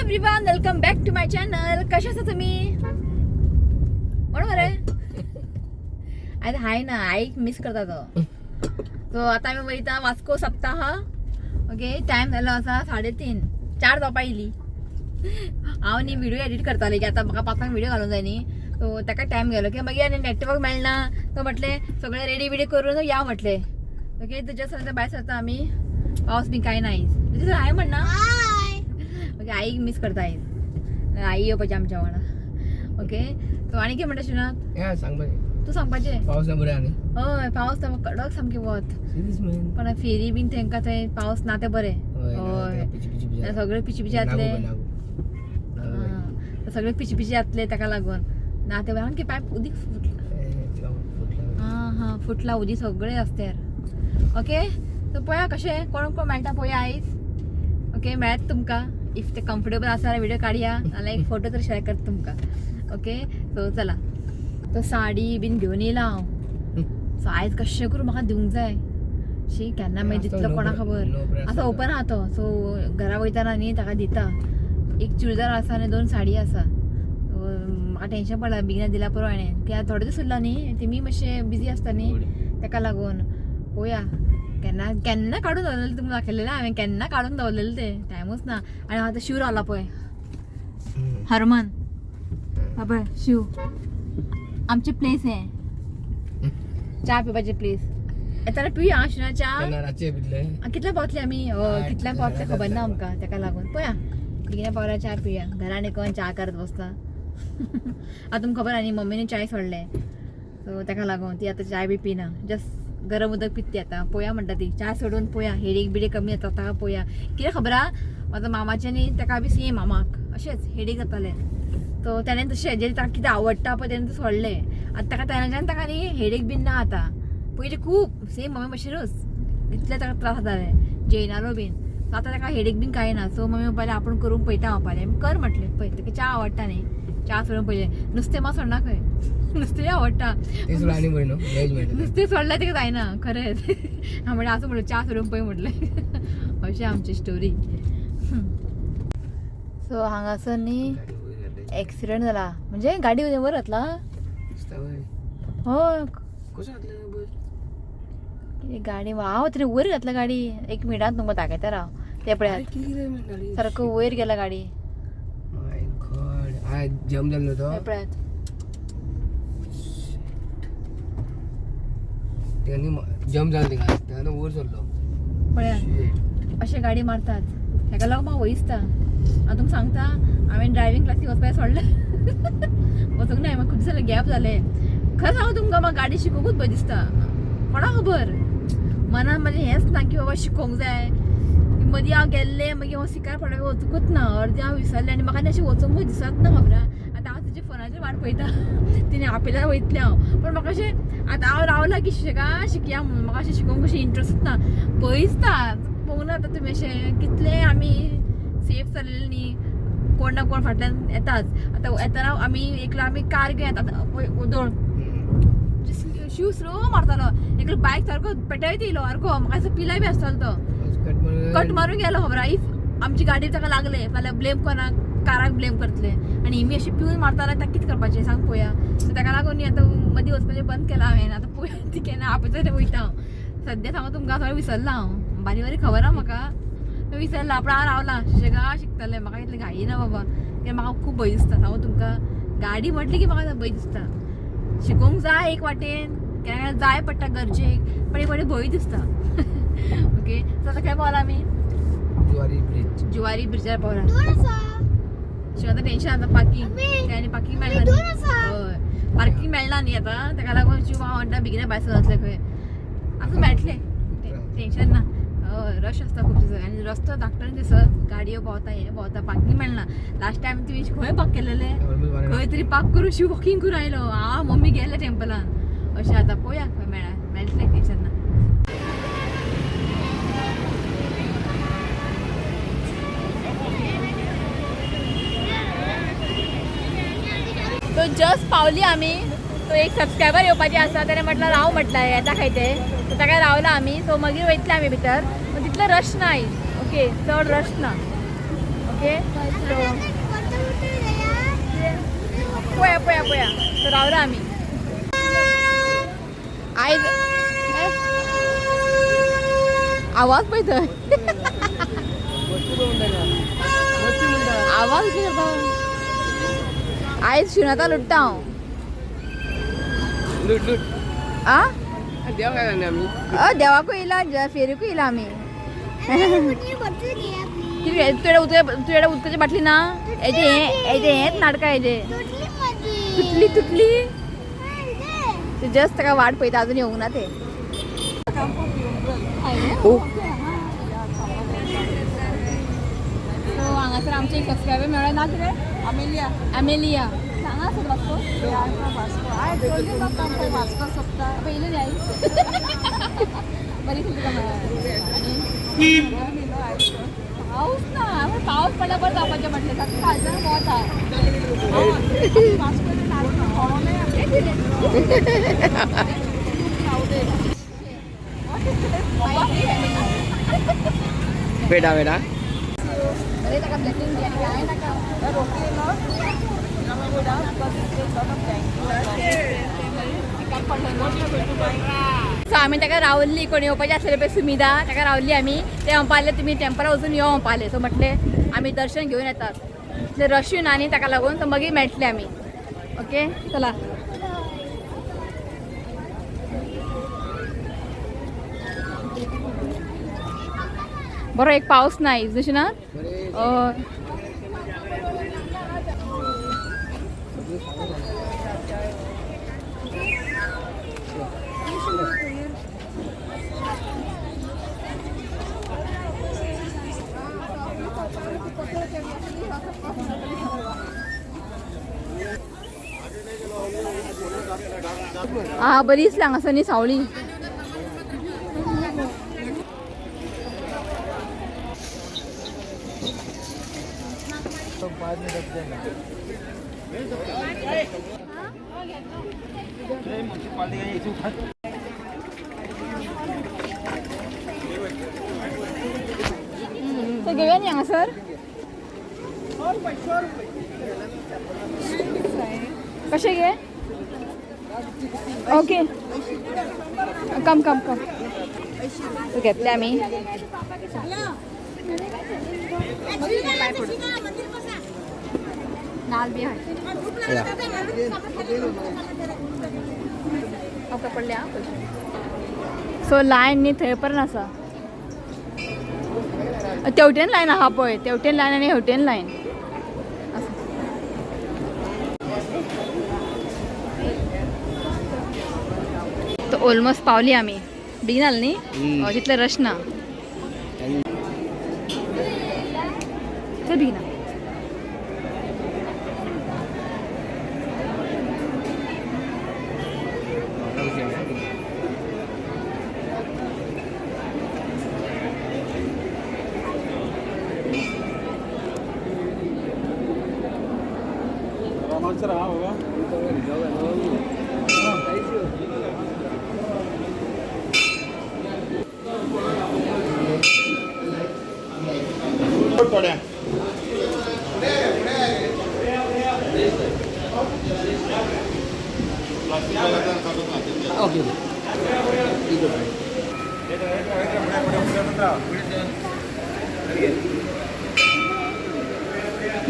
Everyone, welcome back to my channel. कशा आहात तुम्ही? बरोबर आहे. आता हाय ना, आई मिस करता तो आता आम्ही वयता वास्को सप्ताह. ओके, टाइम झाला असा 3:30 4 जावपा येयली. हांव न्ही व्हिडिओ एडिट करताले की आता म्हाका 5 व्हिडिओ घालूंक जाय न्ही. सो ताका टाइम गेलो की मागीर आनी नेटवर्क मेळना. तो म्हटले सगळे रेडी बिडी करून या म्हटले. ओके, तुझ्या सर भायर सरता आमी. पावस बी काय नाही. तुझे सर हाय म्हणना. ओके, आई मिस करता आई येवपाची आमच्या वांगडा. ओके, सो आनी कितें म्हणटा श्रीनाथ? या सांगपाचें. तू सांगपाचें. पावस ना बरें आनी. हय, पावस कडक सामकें वत. पण फेरी बीन तेंका थंय पावस ना ते बरें. हय, सगळे पिची पिची जातले. सगळे पिची पिची जातले ताका लागून ना ते बरें की पायप उदीक फुटला. हा फुटला उदीक सगळे रस्त्यार. ओके, सो पळया कशें कोण कोण मेळटा पळया आयज. ओके, मेळत तुमकां. इफ ते कम्फर्टेबल आसा जाल्यार व्हिडिओ काडया, नाल्यार एक फोटो तर शेअर करता तुमकां. ओके, सो चला. तो साडी बीन घेवन येयला हांव. सो आयज कशें करून म्हाका दिवंक जाय. शी केन्ना मागीर दितलो कोणा खबर. आतां ओपन आहा तो. सो घरा वयताना न्ही ताका दिता. एक चुडीदार आसा आनी 2 साडी आसा. म्हाका टेन्शन पडला बेगिना दिला पुरो हाणें. कित्याक थोडे दीस उरला न्ही, तेमी मातशें बिजी आसता न्ही, ताका लागून पळोवया. केन्ना काडून दवरलेलें तुमकां दाखयलेलें हांवें. केन्ना काडून दवरलेलें ते टायमूच ना. आनी आतां शिव रावला पळय, हरमन बाबा शिव. आमची प्लेस हे च्या पिवपाची प्लेस. येताना पिवया हां शिवना च्या. कितल्या पावतले आमी? कितल्या पावतले खबर ना आमकां. ताका लागून पळया बेगिना पावल्या च्या पिवया. घरान कोण च्या करत बसता. आतां तुमकां खबर आहा न्ही, मम्मीने चाय सोडले. सो ताका लागून ती आतां चाय बी पिना. जस्ट गरम उदक पित्ती आतां. पोया म्हणटा ती. च्या सोडून पोया. हेडेक बिडेक कमी जाता ताका पोया. कितें खबर आहा, म्हाजो मामाचें न्ही ताका बी सेम मामाक अशेंच हेडेक जातालें. तो ताणें तशें जें ताका कितें आवडटा पळय तेणें तें सोडलें. आतां ताका तेन्नाच्यान ताका न्ही हेडेक बीन ना आतां. पयलीं खूब सेम मम्मी भशेनूच इतले ताका त्रास जाताले जेयनालो बीन. आतां ताका हेडेक बीन कांय ना. सो मम्मी म्हणपालें आपूण करून पळयता म्हणपालें. कर म्हटलें. पळय ताका च्या आवडटा न्ही, च्या सोडून पयलें. नुस्तें मात सोडना खंय. नुस्तें आवडटा. नुस्तें सोडल्यार ताका जायना खरेंच. हांव म्हणलें असं म्हणलें च्या सोडून पळय म्हटलें. अशें आमची स्टोरी. सो हांगासर न्ही एक्सिडेंट जाला. म्हणजे गाडी वर घातला. हय गाडी वाव तरी वयर घातला गाडी. 1 मिनिटांत तुमकां दाखयता राव. ते पळयात सारको वयर गेला गाडी. जम जालो तो. पळयात जम जालो तिका वयर सरलो. पळयात अशें गाडी मारतात. हेका लागून म्हाका भंय दिसता. हांव तुमकां सांगता, हांवें ड्रायव्हिंग क्लासीक वचपाक सोडलें. वचूंक ना. म्हाका खूब जालें गॅप जालें. खरें सांगू तुमकां, म्हाका गाडी शिकोवंकूच भंय दिसता. कोणा खबर मनान म्हाजें हेंच ना की बाबा शिकोवंक जाय. मदीं हांव गेल्लें मागीर हांव सिकार पडपाक वचूंकूच ना. अर्दें हांव विसरलें आनी म्हाका अशें वचूंकूच दिसत ना खबर. आतां हांव तुज्या फोनाचेर वाट पळयता. तिणें आपयल्यार वयतलें हांव. पण म्हाका अशें आतां हांव रावलां की शिकया म्हणून. म्हाका अशें शिकोवंक अशें इंट्रस्टूच ना. भंय दिसता. पळोवंक ना आतां तुमी अशें कितलें आमी सेफ चललेलीं न्ही. कोण ना कोण फाटल्यान येताच. आतां येताना आमी कार घेवन येता. उदोळ शिव स्लो मारतालो. एक बायक सारको पेटयत येयलो सारको. म्हाका असो पिलाय बी आसतालो तो. कट मारून गेलो खबर. इफ आमची गाडी ताका लागले फाल्यां ब्लेम कोणाक, काराक ब्लेम करतले. आनी हिमी अशी पिवन मारताले ताका कितें करपाचें सांग पळोवया. ताका लागून न्ही आतां मदीं वचपाचें बंद केलां हांवें. आतां पळोवया ती केन्ना आपयता तें वयता हांव. सद्या सांगू तुमकां सगळें विसरलां हांव. बारीक बारीक खबर आहा म्हाका. विसरलां पण हांव रावलां. सुशेगाद शिकतलें. म्हाका इतलें घाई ना बाबा. कित्याक म्हाका खूब भंय दिसता सांगू तुमकां. गाडी म्हटली की म्हाका भंय दिसता. शिकोवंक जाय एक वाटेन, केन्ना जाय पडटा गरजेक, पण एक वाटेन भंय दिसता. ओके, सो आतां खंय पावला आमी? जुवारी ब्रिजार पावला. शिव आतां टेन्शन आतां पार्किंग. आनी पार्किंग मेळना न्ही. हय, पार्किंग मेळना न्ही आतां. ताका लागून शिव हांव म्हणटा बेगिना भायर सरतलें खंय. आतां मेळटलें, टेन्शन ना. हय, रश आसता खूब दिसता. आनी रस्तो धाकटो दिसत. गाडयो भोंवता हे भोंवता. पार्किंग मेळना. लास्ट टायम तुमी खंय पार्क केलेलें? खंय तरी पार्क करून शिव वॉकिंग करून आयलो. हांव मम्मी गेले टेम्पलान. अशें आतां पळोवया खंय मेळटलें, टेन्शन ना. तो जस्ट पावली आमी. तो एक सबस्क्रायबर येवपाचे आसा. ताणें म्हटल्यार राव म्हटल्यार येता खंय ते. सो ताका रावला आमी. सो मागीर वयतले आमी भितर. तितलो रश ना आयज. ओके, चड रश ना. ओके पोया पोया पोया तर रावला आम्ही आई आवाज पाहिजे आवाज किती करता आईच शिवणाचा लुटता हांव लूट लूट आ देव काय जाणे आम्ही देवाकू येयला फेरीकू येयला आमी तुझ्या उदकाची बाटली ना हेजे हेच नाटकां हेजे तुटली तुटली ते जस्ट ताका वाट पळयता अजून येवंक ना ते सो हांगासर आमचे एक सबस्क्रायबर मेळ्ळे ना कितें अमेलिया सांगा सर पयलें जाय बरी तुका आनी पाऊस ना पाऊस पडला बरं जावपाचें म्हटलें ताका खालच्यान वता बेटा बेटा बरे ताका ब्लेसिंग दी आनी कांय नाका सो आमी ताका रावल्ली कोणी येवपाचें आसलें पळय सुमिदा ताका रावल्ली आमी ते म्हणपाले तुमी टेंपरा वचून यो म्हणपाले सो म्हटलें आमी दर्शन घेवन येतात ते रश्यू ना न्ही ताका लागून सो मागीर मेळटले आमी ओके चला बरो एक पावस ना जशें ना आ बरी दिसली हांगासर न्ही सावळी तो घेऊया न्ही हांगासर कशें गे ओके कम कम कम घेतले आमी नाल बी हाय ओके पडले आं सो लायन न्ही थंय पर्यंत आसा तेवटेन लायन आहा पळय तेवटेन लायन आनी हेवटेन लायन तो ऑलमोस्ट पावली आमी बेगीन जालें न्ही तितलें रश ना बेगीन ओके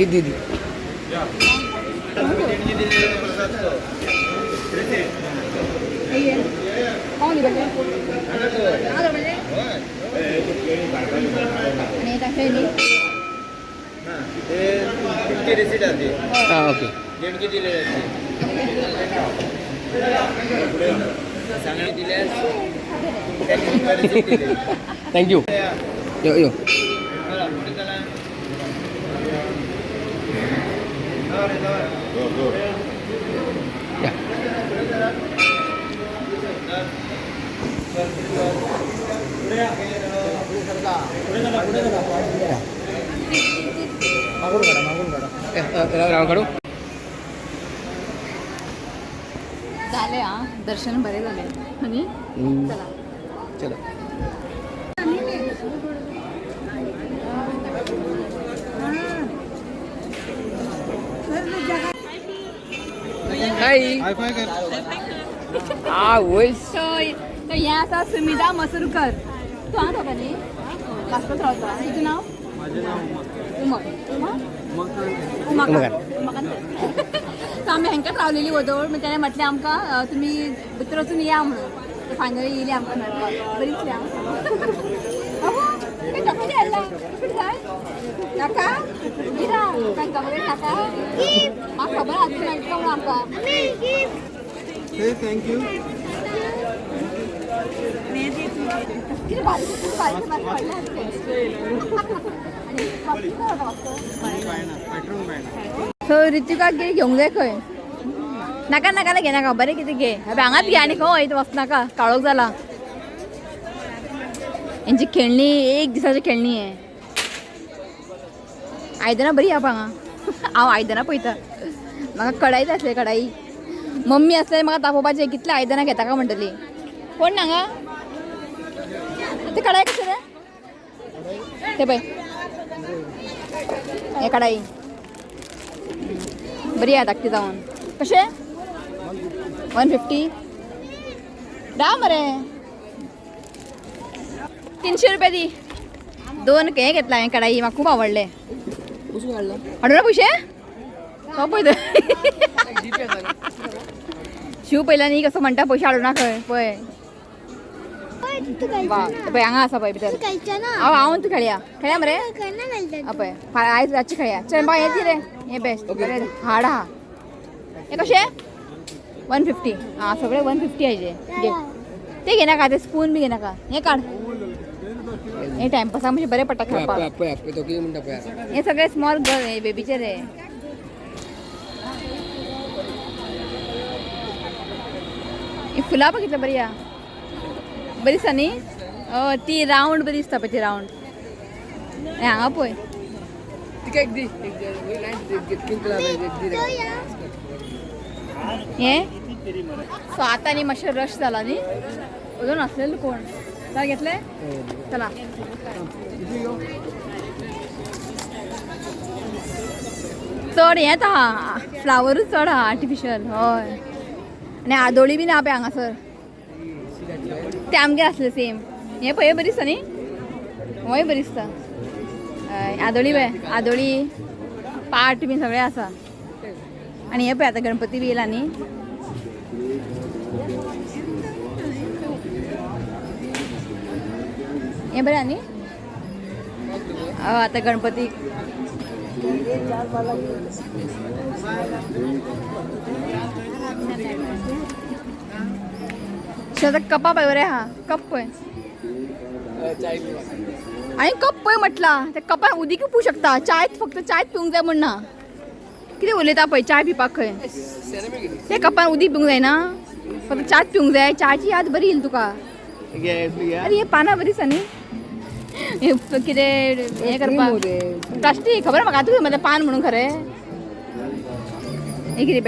दीदी ओके देणगी दिली जाते सांगणी दिल्यास थँक्यू यो यो या राव काढू झाले हां दर्शन बरे झाले आणि चला चलो हाय वयस सो हे आसा सुमिता मसुरकर. तू हांगा खबर न्ही वास्कोच रावता. तुजें नाव? उमक. सो आमी हांकाच रावलेली वदोळ. मागीर ताणें म्हटलें आमकां तुमी भितर वचून या म्हणून. फायनली येयली आमकां मेळपाक. बरीच काही चॉकलेट हाडला. कितें जाय नाका किरा काय चॉकलेट नाका. म्हाका खबर आहा तुमी मेळटा म्हणून आमकां. थँक्यू. कितें बारीक हाडलें सो रितिकाक कितें घेवंक जाय खंय. नाका नाका घे नाका बरें कितें घे. हांगाच घे आनी खंय वयता वचनाका काळोख जाला. हेंची खेळणी एक दिसाची खेळणी आहे. आयदनां बरी आहा हांगा. हांव आयदनां पळयतां. म्हाका कढाई जाय आसले कढाई. मम्मी आसल्यार म्हाका तापोवपाचें कितले आयदनां घेता काय म्हणटली. कोण हांगा ते कढाई कशें रे ते पळय हे कढाई बरी आहा धाकटी जावन. कशें 150 दा मरे 300 रुपया दी. 2 हे घेतला हांवें कढाई. म्हाका खूब आवडले. हाडूं ना पयशे हो पळय शिव पयला न्ही कसो म्हणटा पयशे हाडूं ना खंय पळय. पळय हांगा आसा पळय भितर. हांव तू खेळया मरे पळय आयज रातची खेळया. चल बाय हे दी रे हे बेस्ट बरें हाड आहा. हे कशें 150 हां सगळे 150 हाजे घे. ते घेनाका ते स्पून बी घेनाका. हे काड हे टायमपासाक म्हणजे बरें पडटा खेळपाक. हे सगळे स्मॉल गर्ल हे बेबीचे रे. ही फुलां पळय कितली बरी आहा. बरी दिसता न्ही. ती रावंड बरी दिसता पळय ती रावंड. हांगा पळय हे सो आतां न्ही मातशें रश जाला न्ही. अजून आसलेलो कोण चल घेतले चला. चड हेंच आहा फ्लावरूच चड आहा आर्टिफिशियल. हय आनी आदोळी बीन आहा पळय हांगासर ते आमगे आसले सेम. हे पळय बरी दिसता न्ही. हय बरी दिसता. आदोळी पळय आदोळी पाट बीन सगळें आसा. आनी हे पळय आतां गणपती बी येयला न्ही. हे बरें न्ही. आतां गणपतीक कपा पळय बरें आहा. कप पळय हांवें कप पळय म्हटला. त्या कपान उदीक पिवूं शकता. चाय फक्त चायच पिवंक जाय म्हण ना. कितें उलयता पळय चाय पिवपाक खंय. ते कपान उदीक पिवंक जायना फक्त चाच पिवंक जाय. चाची याद बरी येईल तुका. अरे हे पानां बरी आसा न्ही. हे कितें हें करपाक प्लास्टीक खबर म्हाका तुवें म्हटलें पान म्हणून खरें. हे कितें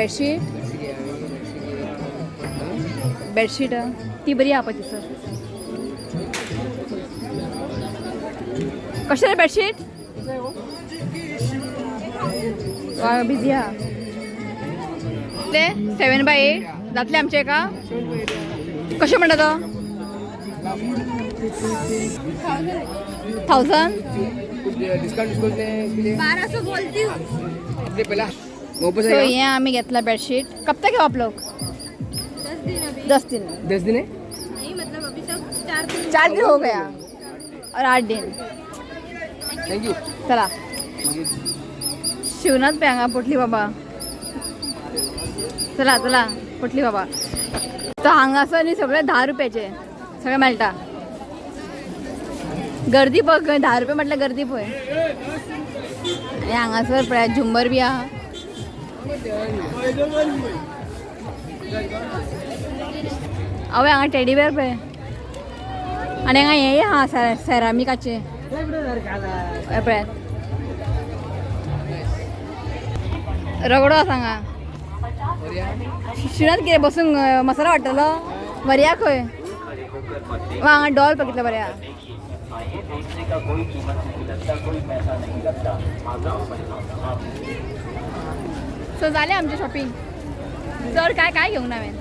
बेडशीट ती बरी आहा पळय ती सर. कशें रे बेडशीट बिजी आहा. ते 7x8 जातले आमचे एका. कशें म्हणटा तो 1000 1200 बोलती. सो ये आम्ही घेतला बेडशीट. कब तक है आप लोग? 10 दिन. 10 दिन है नहीं मतलब अभी तक 4 दिन हो गया और 8 दिन. Thank you. चला शिवनाथ पे हांगा पोटली बाबा. चला चला पोटली बाबा. तो हांगासर न्ही सगळे 10 रुपयाचे सगळे मेळटा. गर्दी बघ 10 रुपये म्हटल्यार गर्दी पळय. आनी हांगासर पळय झुंबर बी आहा. अवे हांगा टेडी बेर पळय. आनी हांगा हेय आहा सॅरामिकाचे पळय. रगडो आसा हांगा. शिणात कितें बसून मसाला वाडटलो बऱ्या खंय. हांगा डॉल पळय कितले बरे आहा. सो जालें आमचें शॉपिंग. चड काय काय घेऊंक ना हांवें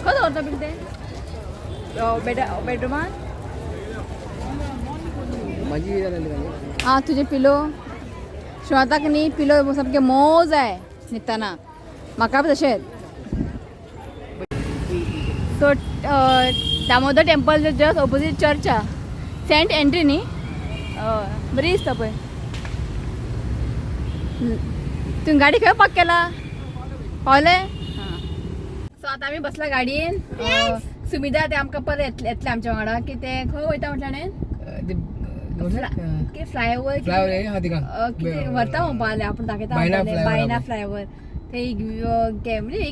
खंय दवरता बीन ते बेडरुमान माझी आं तुजे पिलो श्वेताक न्ही पिलो सामके मोव जाय न्हिदताना म्हाका बी तशेंच so Damodar temple just opposite church आहा सेंट एंट्री न्ही हय बरी दिसता पळय तुवें गाडी खंय पार्क केला पावले सो आतां आमी बसला गाडयेन सुमिता ते आमकां परत येतले आमच्या वांगडा की ते खंय वयता म्हटल्यार की फ्लायओवर व्हरता म्हणपा जालें आपूण दाखयता बायना फ्लायओवर ते एक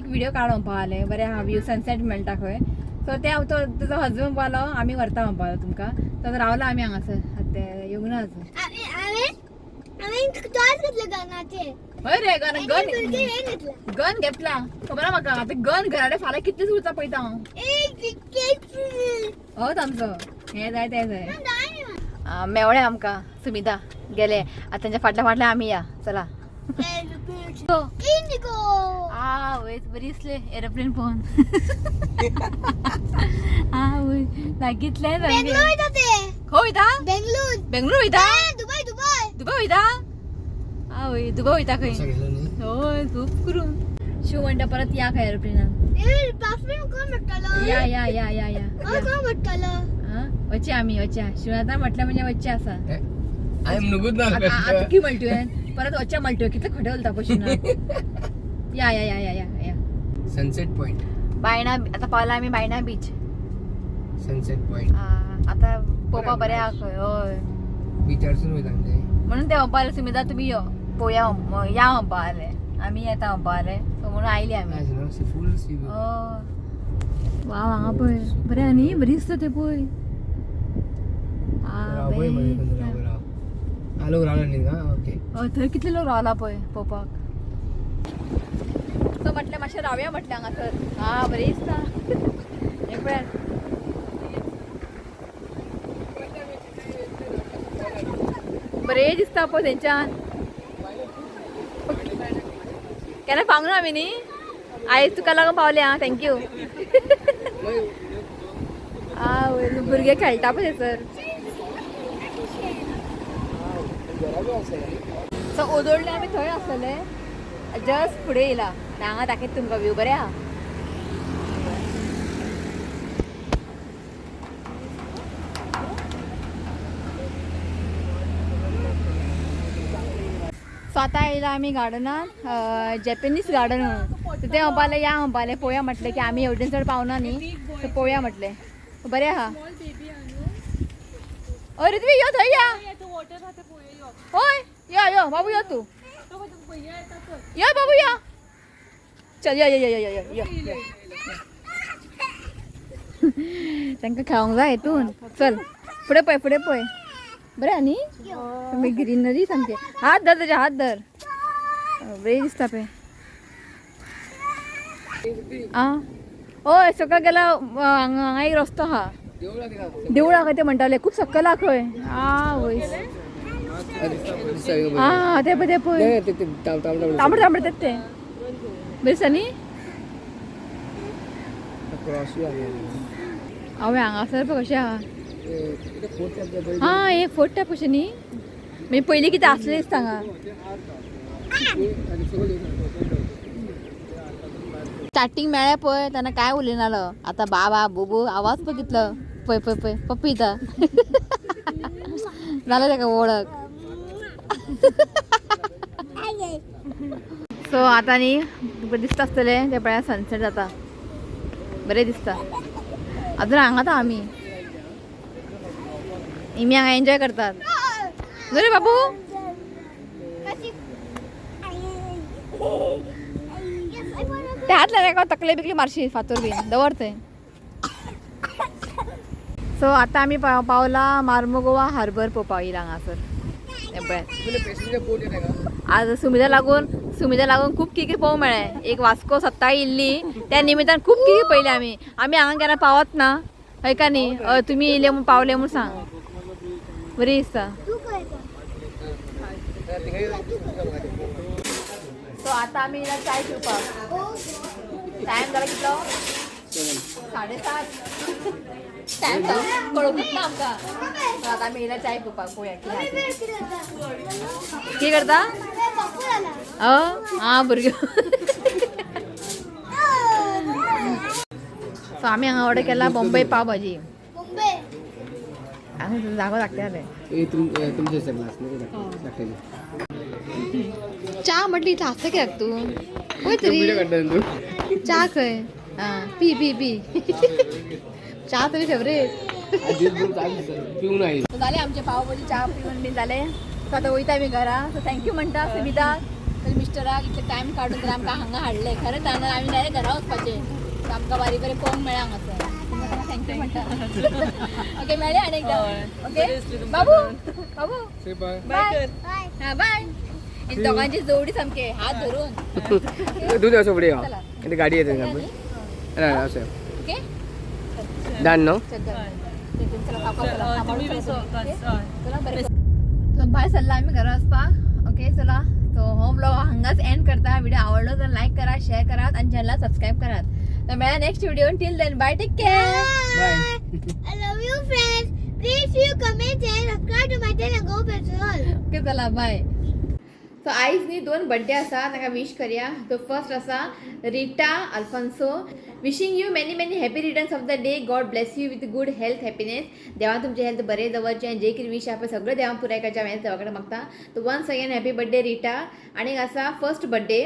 व्हिडिओ काड म्हणपा जालें बरें आहा व्यू सनसेट मेळटा खंय सो ते तुजो हजबंड म्हणपालो आमी व्हरता म्हणपालो तुमकां तर रावला आमी हांगासर ते येवंक ना अजून हय रे गन घेतला खबर आहा म्हाका आतां गन घरा कडेन फाल्यां कितलेच उरता पळयता हांव हय आमचो हें जाय तें जाय मेवळे आमकां सुमिता गेले आतां तेंच्या फाटल्या फाटल्या आमी या चला वय बरी दिसले एरोप्लेन पळोवन वय लागितले खंय वयता बेंगलोर वयता दुबय वयता वय दुबय वयता खंय हय खूब करून शिव म्हणटा परत या खंय एरोप्लेनान या या या या या वच्चे आमी वच्च्या शिवनाथा म्हटल्या म्हणजे वच्चे आसा आतां की म्हणट तुवें परत वच्च्या म्हणट कितले खोटे उलता पळय या या या या या या सनसेट पॉइंट बायणा आतां पावला आमी बायणा बीच सनसेट पॉइंट आतां पळोवपा बरें आहा खंय हय बिचारसून वयता म्हणून ते म्हणपा लागले सुमिता तुमी यो पळोवया या म्हणपा लागले आमी येता म्हणपा लागले सो म्हणून आयली आमी फुल सी वाव हांगा पळय बरें आहा न्ही बरी दिसता ते पळय थंय कितले लोक रावला पळय पळोवपाक सो म्हटलें मातशें रावया म्हटलें हांगासर बरें दिसता एक वेळ बरें दिसता पळय थंयच्यान केन्ना पावूंक ना आमी न्ही आयज तुका लागून पावले आं थँक्यू भुरगे खेळटा पळय थंयसर सो ओदोळले आमी थंय आसलेले जस्ट फुडें येयला हांगा दाखयता तुमकां व्यू बरें आहा सो आतां येयला आमी गार्डनान जॅपनीज गार्डन म्हणून ते म्हणपाले या म्हणपाले पळोवया म्हटलें की आमी एवढे चड पावना न्ही सो पळोवया म्हटलें बरें आहा अरे तुमी यो थंय या होय या यो बाबू यो तू या बाबू या चल या या या या या तांकां खावंक जाय हितून चल फुडें पळय बरें न्ही सामकी ग्रीनरी सामके हात धर तेजे हात धर बरें दिसता पळय हय सकयल गेला हांगा एक रस्तो आहा देवळा खंय ते म्हणटाले खूब सकयल आहा खंय वय ते पळय ते पळय तांबडे तांबडे ते बरें दिसता न्ही हांवें हांगासर पळय कशें आहा एक फोर्ट टायप कशें न्ही म्हणजे पयलीं कितें आसलें दिसता हांगा स्टार्टींग मेळ्ळें पळय तेन्ना कांय उलयनालो आतां बाबा बुबू आवाज पळय कितलो पळय पळय पळय पप्पिता जालें ताका वळख सो आतां न्ही तुका दिसता आसतलें ते पळय सनसेट जाता बरें दिसता अजून हांगात आमी इमी हांगा एन्जॉय करतात रे बाबू ते हात लायक तकले बिकले मारशी फातोर बीन दवर थंय सो आतां आमी पावला मार्मोगोवा हार्बर पळोवपाक येयला हांगासर आज सुमिता लागून खूब कितें पळोवंक मेळ्ळें एक वास्को सत्ता येयल्ली त्या निमित्यान खूब कितें पळयलें आमी हांगा केन्ना पावत ना हय का न्ही तुमी येयले म्हूण पावले म्हूण सांग बरी दिसता सो आता आम्ही हिला चाय पिवपाक टाइम झाला कितलो 7:30 टाइम कळूंकच ना आमकां सो आता आम्ही हिला चाय पिवपाक पळोवया कितें करता हा भुरग्यो सो आम्ही हांगा ऑर्डर केला बॉम्बे पाव भाजी हांगा जागो लागता रे तुमचे ग्लास दाखवले चा म्हटली इथं असतं कित्याक तू होय तरी व्हिडिओ काढता तू चा खंय पी पी पी चा तरी फेवरेट पिऊन आहे झाले आमचे पावभाजी चा पिऊन बी झाले सो आता वयता मी घरा सो थँक्यू म्हणटा सुविधा मिस्टराक इतले टायम काडून तर आमकां हांगा हाडले खरें सांगना आमी डायरेक्ट घरा वचपाचें सो आमकां बारीक बरें पळोवंक मेळ्ळा हांगासर थँक्यू म्हणटा ओके मेळ्ळे आनी एकदा ओके बाबू बाबू बाय हां बाय हे दोघांची जोडी सामके हात धरून दूध असं पुढे चला. गाडी येते चला. असं okay done no so bye सल्ला आम्ही घरा वचपाक ओके चला तो हो ब्लॉग हांगाच एंड करता व्हिडिओ आवडलो तर लाईक करा शेअर करा आणि चॅनलला सबस्क्राईब करा तर मेळा next video till then bye take care bye I love you, friends. Please you comment and subscribe to my channel. Go Petrol. Okay चला बाय सो आईजनी 2 बर्थडे आसा ताका विश करया तो फर्स्ट आसा Rita Alfonso wishing you many many happy returns of the day God bless you with good health happiness देवान तुमचे health बरें दवरचें आनी जे कितें विश आहा पळय सगळें देवान पुराय करचें हांवें देवा कडेन मागता तो once again happy birthday Rita आनीक आसा फर्स्ट बर्थडे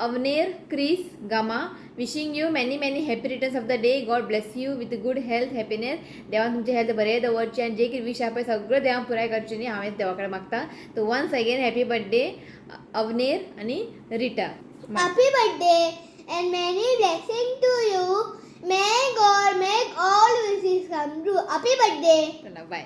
अवनेर क्रिस गामा wishing you many many happy returns of the day God bless you with good health happiness देवान तुमचे हेल्थ बरें दवरचें आनी जे कितें विश आहा पळय सगळें देवान पुराय करचें न्ही हांवें देवा कडेन मागता तो वन्स अगेन हॅपी बर्थडे अवनेर आनी Rita Happy birthday and many blessings to you. May God make all wishes come true. Happy birthday. चला बाय